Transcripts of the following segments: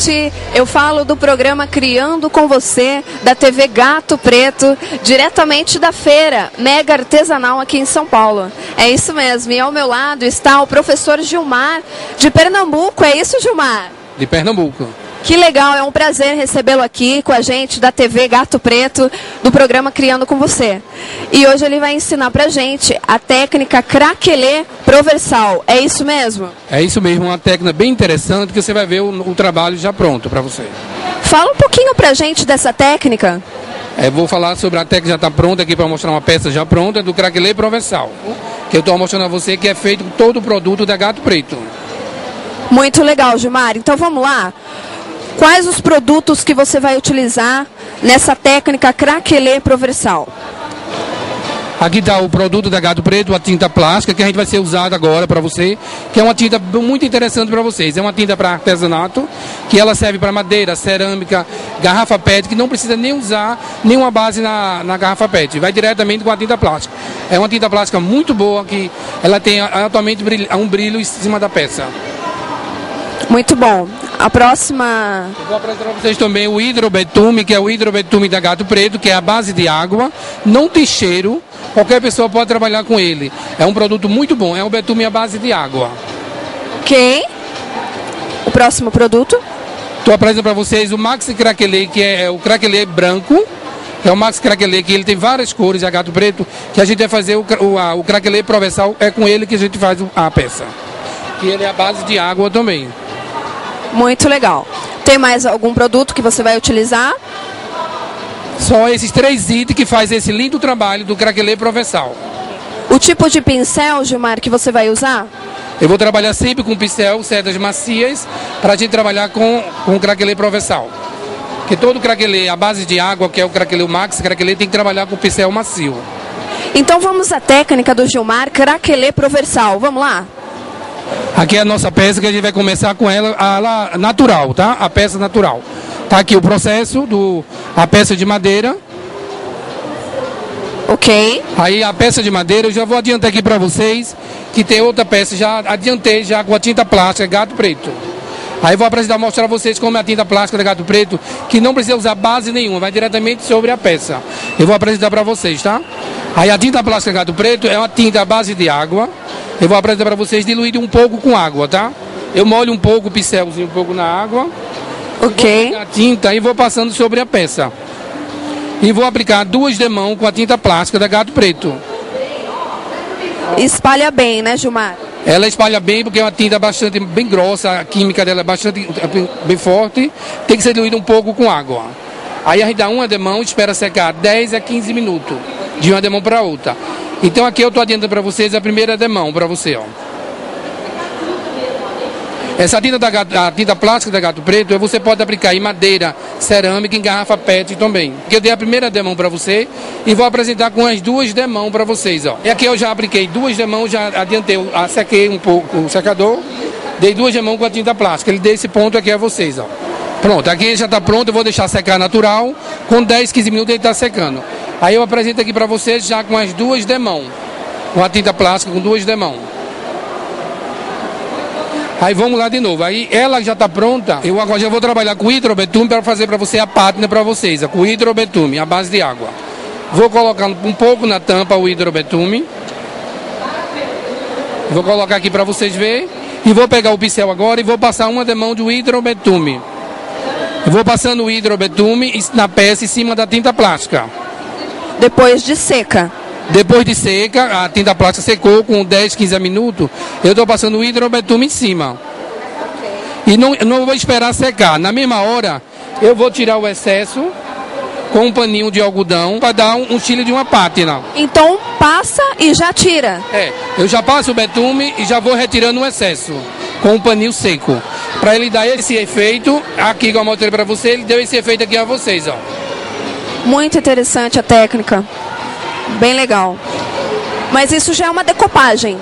gente, eu falo do programa Criando com Você, da TV Gato Preto, diretamente da feira Mega Artesanal aqui em São Paulo. É isso mesmo, e ao meu lado está o professor Gilmar, de Pernambuco, é isso, Gilmar? De Pernambuco. Que legal, é um prazer recebê-lo aqui com a gente da TV Gato Preto, do programa Criando com Você. E hoje ele vai ensinar pra gente a técnica craquelê proversal, é isso mesmo? É isso mesmo, uma técnica bem interessante que você vai ver o trabalho já pronto para você. Fala um pouquinho pra gente dessa técnica. Vou falar sobre a técnica que já está pronta aqui para mostrar uma peça já pronta do craquelê proversal, que eu estou mostrando a você que é feito com todo o produto da Gato Preto. Muito legal, Gilmar. Então vamos lá. Quais os produtos que você vai utilizar nessa técnica craquelê proversal? Aqui está o produto da Gato Preto, a tinta plástica, que a gente vai ser usada agora para você, que é uma tinta muito interessante para vocês. É uma tinta para artesanato, que ela serve para madeira, cerâmica, garrafa PET, que não precisa nem usar nenhuma base na garrafa PET. Vai diretamente com a tinta plástica. É uma tinta plástica muito boa, que ela tem atualmente um brilho em cima da peça. Muito bom. A próxima... Eu vou apresentar para vocês também o hidrobetume, que é o hidrobetume da Gato Preto, que é a base de água, não tem cheiro, qualquer pessoa pode trabalhar com ele. É um produto muito bom, é um betume à base de água. Ok. O próximo produto? Estou apresentando para vocês o Maxi Craquelê, que é o craquelê branco, é o Maxi Craquelê, que ele tem várias cores, a Gato Preto, que a gente vai fazer o craquelê proversal, é com ele que a gente faz a peça. E ele é a base de água também. Muito legal. Tem mais algum produto que você vai utilizar? Só esses 3 itens que faz esse lindo trabalho do craquelê proversal. O tipo de pincel, Gilmar, que você vai usar? Eu vou trabalhar sempre com pincel, cerdas macias, para a gente trabalhar com o craquelê proversal. Porque todo craquelê, a base de água, que é o craquelê, o Max Craquelê, tem que trabalhar com pincel macio. Então vamos à técnica do Gilmar, craquelê proversal. Vamos lá? Aqui é a nossa peça, que a gente vai começar com ela natural, tá? A peça natural. Tá aqui o processo a peça de madeira. Ok. Aí a peça de madeira, eu já vou adiantar aqui para vocês, que tem outra peça, já adiantei já com a tinta plástica, Gato Preto. Aí vou mostrar a vocês como é a tinta plástica da Gato Preto, que não precisa usar base nenhuma, vai diretamente sobre a peça. Eu vou apresentar para vocês, tá? Aí a tinta plástica Gato Preto é uma tinta à base de água. Eu vou apresentar para vocês diluído um pouco com água, tá? Eu molho um pouco o pincelzinho, um pouco na água. Ok. Vou a tinta e vou passando sobre a peça. E vou aplicar 2 demãos com a tinta plástica da Gato Preto. Espalha bem, né, Gilmar? Ela espalha bem porque é uma tinta bem grossa, a química dela é bem forte. Tem que ser diluído um pouco com água. Aí a gente dá uma demão e espera secar 10 a 15 minutos, de uma demão para outra. Então aqui eu estou adiantando para vocês a primeira demão para você, ó. Essa tinta a tinta plástica da Gato Preto, você pode aplicar em madeira, cerâmica, em garrafa PET também. Aqui eu dei a primeira demão para você e vou apresentar com as 2 demãos para vocês, ó. E aqui eu já apliquei 2 demãos, já adiantei, sequei um pouco o secador, dei 2 demãos com a tinta plástica. Ele deu esse ponto aqui a vocês, ó. Pronto, aqui já está pronto, eu vou deixar secar natural, com 10, 15 minutos ele está secando. Aí eu apresento aqui para vocês já com as 2 demãos, com a tinta plástica com 2 demãos. Aí vamos lá de novo. Aí ela já está pronta. Eu agora já vou trabalhar com hidrobetume para fazer para você a pátina para vocês, com hidrobetume, a base de água. Vou colocar um pouco na tampa o hidrobetume. Vou colocar aqui para vocês verem. E vou pegar o pincel agora e vou passar uma demão do hidrobetume. Eu vou passando o hidrobetume na peça em cima da tinta plástica. Depois de seca. Depois de seca, a tinta plástica secou com 10, 15 minutos, eu estou passando o hidrobetume em cima. Okay. E não vou esperar secar. Na mesma hora, eu vou tirar o excesso com um paninho de algodão para dar um estilo de uma pátina. Então passa e já tira. Eu já passo o betume e já vou retirando o excesso com um paninho seco. Para ele dar esse efeito, aqui que eu mostrei para você, ele deu esse efeito aqui a vocês, ó. Muito interessante a técnica. Bem legal. Mas isso já é uma decopagem.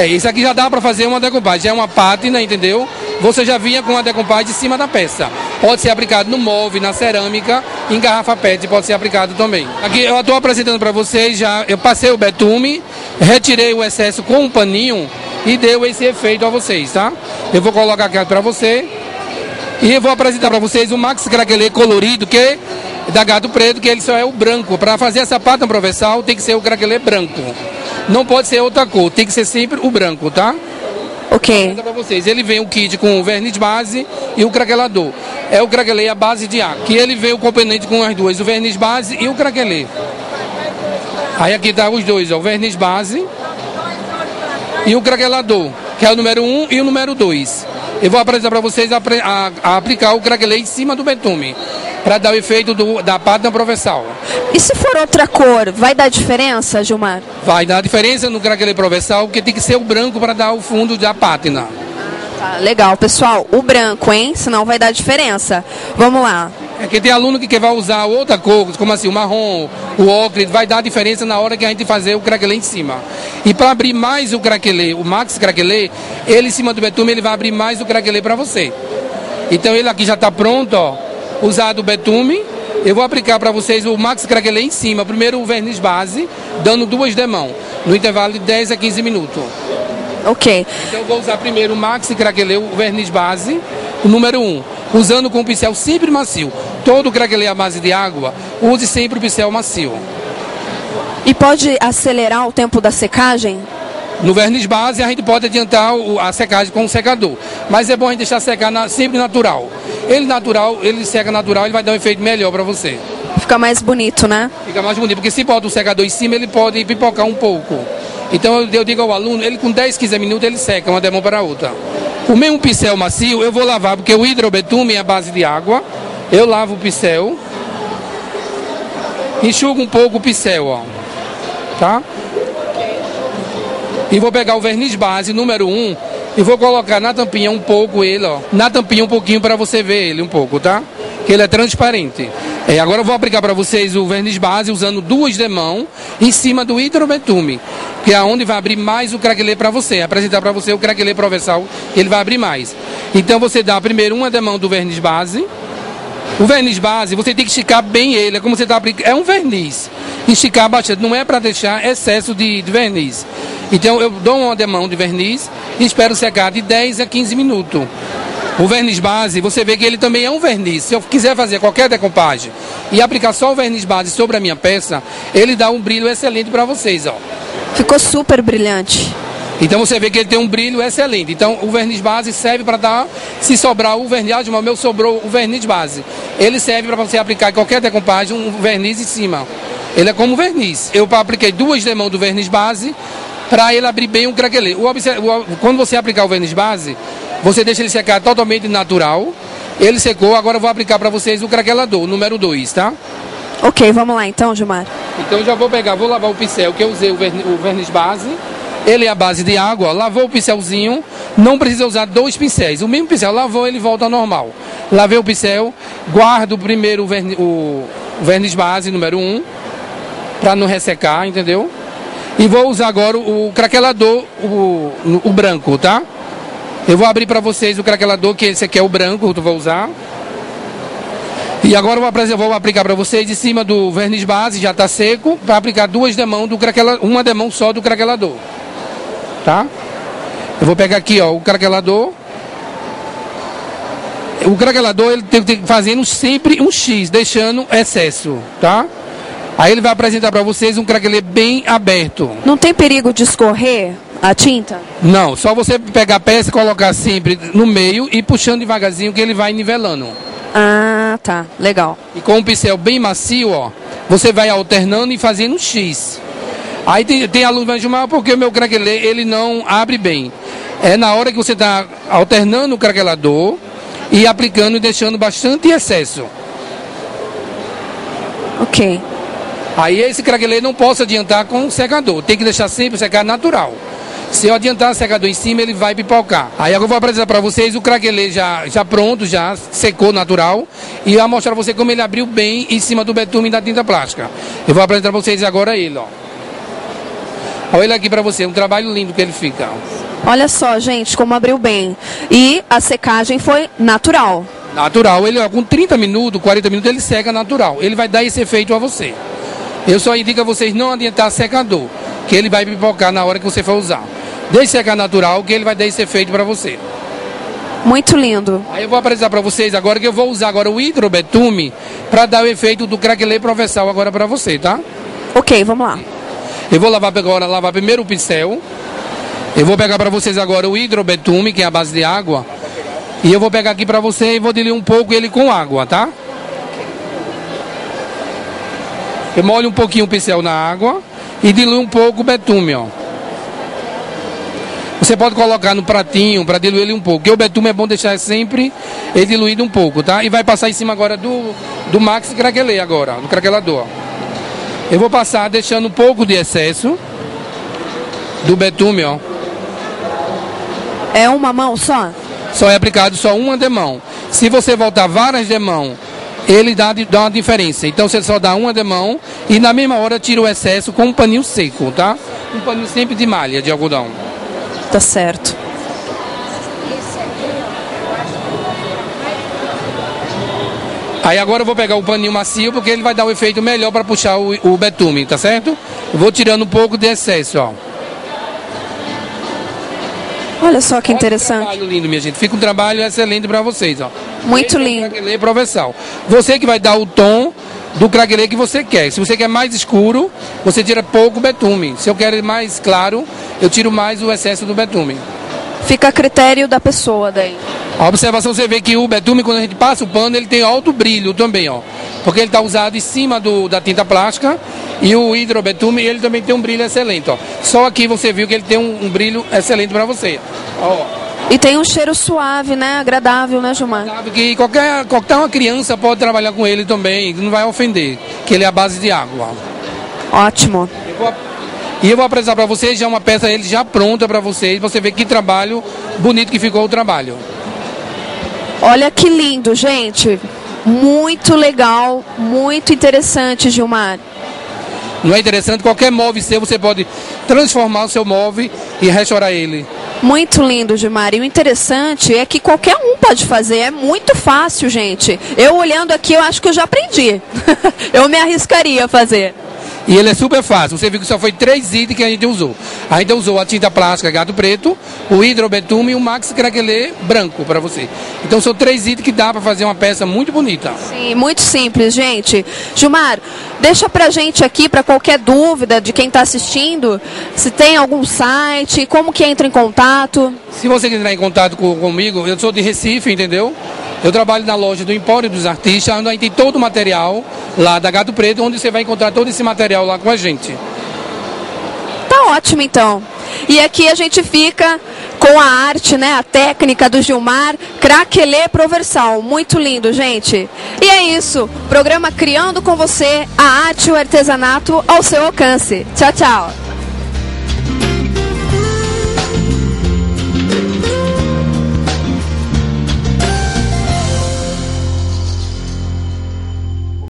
Isso aqui já dá para fazer uma decopagem. Já é uma pátina, entendeu? Você já vinha com a decopagem em cima da peça. Pode ser aplicado no móvel, na cerâmica, em garrafa PET, pode ser aplicado também. Aqui eu estou apresentando para vocês já. Eu passei o betume, retirei o excesso com um paninho e deu esse efeito a vocês, tá? Eu vou colocar aqui para você. E eu vou apresentar para vocês o Max Craquelê colorido, que é da Gato Preto, que ele só é o branco. Para fazer essa pata provençal tem que ser o craquelê branco. Não pode ser outra cor, tem que ser sempre o branco, tá? Ok. Para vocês, ele vem o kit com o verniz base e o craquelador. É o craquelê à base de água, que ele vem o componente com as duas, o verniz base e o craquelê. Aí aqui tá os dois, ó, o verniz base e o craquelador, que é o número 1 e o número 2. Eu vou apresentar para vocês a aplicar o craquelê em cima do betume, para dar o efeito da pata provençal. E se for outra cor, vai dar diferença, Gilmar? Vai dar diferença no craquelê provençal, porque tem que ser o branco para dar o fundo da pátina. Tá, legal, pessoal. O branco, hein? Senão vai dar diferença. Vamos lá. É que tem aluno que vai usar outra cor, como assim, o marrom, o ocre, vai dar diferença na hora que a gente fazer o craquelê em cima. E para abrir mais o craquelê, o Max Craquelê, ele em cima do betume, ele vai abrir mais o craquelê para você. Então ele aqui já está pronto, ó, usado o betume. Eu vou aplicar para vocês o Max Craquelê em cima. Primeiro o verniz base, dando 2 demãos, no intervalo de 10 a 15 minutos. Ok. Então eu vou usar primeiro o Max Craquelê, o verniz base, o número 1. Usando com o pincel sempre macio. Todo craquelê à base de água, use sempre o pincel macio. E pode acelerar o tempo da secagem? No verniz base a gente pode adiantar a secagem com o secador. Mas é bom a gente deixar secar sempre natural. Ele seca natural, ele vai dar um efeito melhor para você. Fica mais bonito, né? Fica mais bonito, porque se bota o secador em cima, ele pode pipocar um pouco. Então eu digo ao aluno, ele com 10, 15 minutos ele seca uma demão para a outra. O mesmo pincel macio eu vou lavar, porque o hidrobetume é a base de água. Eu lavo o pincel, enxugo um pouco o pincel, ó, tá? E vou pegar o verniz base, número 1, e vou colocar na tampinha um pouco ele, ó. Na tampinha um pouquinho para você ver ele um pouco, tá? Que ele é transparente. Agora eu vou aplicar para vocês o verniz base usando 2 demãos em cima do hidrobetume, que é onde vai abrir mais o craquelê para você. Apresentar para você o craquelê provençal, ele vai abrir mais. Então você dá primeiro uma demão do verniz base. O verniz base, você tem que esticar bem ele, é como você está aplicando. É um verniz. Esticar bastante, não é para deixar excesso de verniz. Então eu dou uma demão de verniz e espero secar de 10 a 15 minutos. O verniz base, você vê que ele também é um verniz. Se eu quiser fazer qualquer decoupagem e aplicar só o verniz base sobre a minha peça, ele dá um brilho excelente para vocês, ó. Ficou super brilhante. Então você vê que ele tem um brilho excelente. Então o verniz base serve para dar, se sobrar o verniz, o meu sobrou o verniz base. Ele serve para você aplicar em qualquer decoupagem um verniz em cima. Ele é como verniz. Eu apliquei 2 demãos do verniz base para ele abrir bem o craquelê. Quando você aplicar o verniz base, você deixa ele secar totalmente natural. Ele secou, agora eu vou aplicar para vocês o craquelador, número 2, tá? Ok, vamos lá então, Gilmar. Então eu já vou pegar, vou lavar o pincel, que eu usei o verniz base. Ele é a base de água, ó, lavou o pincelzinho, não precisa usar 2 pincéis. O mesmo pincel, lavou, ele volta ao normal. Lavei o pincel, guardo primeiro o verniz base, número 1, para não ressecar, entendeu? E vou usar agora o craquelador, o branco, tá? Eu vou abrir para vocês o craquelador, que esse aqui é o branco que eu vou usar. E agora eu vou aplicar para vocês de cima do verniz base, já está seco, para aplicar 2 demãos do craquelador, uma demão só do craquelador. Tá? Eu vou pegar aqui, ó, o craquelador. O craquelador ele tem que fazendo sempre um X, deixando excesso, tá? Aí ele vai apresentar para vocês um craquelê bem aberto. Não tem perigo de escorrer a tinta? Não, só você pegar a peça e colocar sempre no meio e puxando devagarzinho que ele vai nivelando. Ah, tá, legal. E com um pincel bem macio, ó, você vai alternando e fazendo um X. Aí tem aluno que vai chamar, porque o meu craquelê ele não abre bem. É na hora que você está alternando o craquelador e aplicando e deixando bastante excesso. Ok. Aí esse craquelê não posso adiantar com o secador, tem que deixar sempre secar natural. Se eu adiantar o secador em cima, ele vai pipocar. Aí agora eu vou apresentar para vocês o craquelê já pronto, já secou natural. E eu vou mostrar para você como ele abriu bem em cima do betume da tinta plástica. Eu vou apresentar para vocês agora ele, ó. Olha ele aqui para você, um trabalho lindo que ele fica. Olha só, gente, como abriu bem. E a secagem foi natural. Natural, ele ó, com 30 minutos, 40 minutos, ele seca natural. Ele vai dar esse efeito a você. Eu só indico a vocês não adiantar secador, que ele vai pipocar na hora que você for usar. Deixe secar natural, que ele vai dar esse efeito para você. Muito lindo. Aí eu vou apresentar para vocês agora que eu vou usar agora o hidrobetume para dar o efeito do craquelê provençal agora para você, tá? Ok, vamos lá. Eu vou lavar primeiro o pincel. Eu vou pegar para vocês agora o hidrobetume, que é a base de água. E eu vou pegar aqui para você e vou diluir um pouco ele com água, tá? Eu molho um pouquinho o pincel na água e diluo um pouco o betume, ó. Você pode colocar no pratinho para diluir ele um pouco, porque o betume é bom deixar sempre ele diluído um pouco, tá? E vai passar em cima agora do Max Craquelê agora, do craquelador. Eu vou passar deixando um pouco de excesso do betume, ó. É uma mão só? Só é aplicado só uma demão. Se você voltar várias demãos, ele dá uma diferença. Então você só dá uma demão e na mesma hora tira o excesso com um paninho seco, tá? Um paninho sempre de malha, de algodão. Tá certo. Aí agora eu vou pegar o paninho macio porque ele vai dar o efeito melhor para puxar o betume, tá certo? Eu vou tirando um pouco de excesso, ó. Olha só que interessante. Olha que trabalho lindo, minha gente. Fica um trabalho excelente para vocês, ó. Muito Esse lindo. É o craquelê provençal. Você que vai dar o tom do craquelê que você quer. Se você quer mais escuro, você tira pouco betume. Se eu quero mais claro, eu tiro mais o excesso do betume. Fica a critério da pessoa daí. A observação, você vê que o betume, quando a gente passa o pano, ele tem alto brilho também, ó. Porque ele está usado em cima da tinta plástica e o hidrobetume, ele também tem um brilho excelente, ó. Só aqui você viu que ele tem um brilho excelente para você, ó. E tem um cheiro suave, né? Agradável, né, Gilmar? Sabe que qualquer uma criança pode trabalhar com ele também, não vai ofender, que ele é a base de água. Ótimo. E eu vou apresentar para vocês já uma peça ele já pronta para vocês, você ver que trabalho bonito que ficou o trabalho. Olha que lindo, gente. Muito legal, muito interessante, Gilmar. Não é interessante? Qualquer móvel seu, você pode transformar o seu móvel e restaurar ele. Muito lindo, Gilmar. E o interessante é que qualquer um pode fazer. É muito fácil, gente. Eu olhando aqui, eu acho que eu já aprendi. Eu me arriscaria a fazer. E ele é super fácil. Você viu que só foi 3 itens que a gente usou. A gente usou a tinta plástica Gato Preto, o hidrobetume e o Max Craquelê branco para você. Então são 3 itens que dá para fazer uma peça muito bonita. Sim, muito simples, gente. Gilmar, deixa pra gente aqui, para qualquer dúvida de quem está assistindo, se tem algum site, como que entra em contato. Se você quiser entrar em contato comigo, eu sou de Recife, entendeu? Eu trabalho na loja do Empório dos Artistas, onde a gente tem todo o material lá da Gato Preto, onde você vai encontrar todo esse material lá com a gente. Tá ótimo, então. E aqui a gente fica com a arte, né, a técnica do Gilmar, Craquelê Provençal. Muito lindo, gente. E é isso. Programa Criando com Você, a arte e o artesanato ao seu alcance. Tchau, tchau.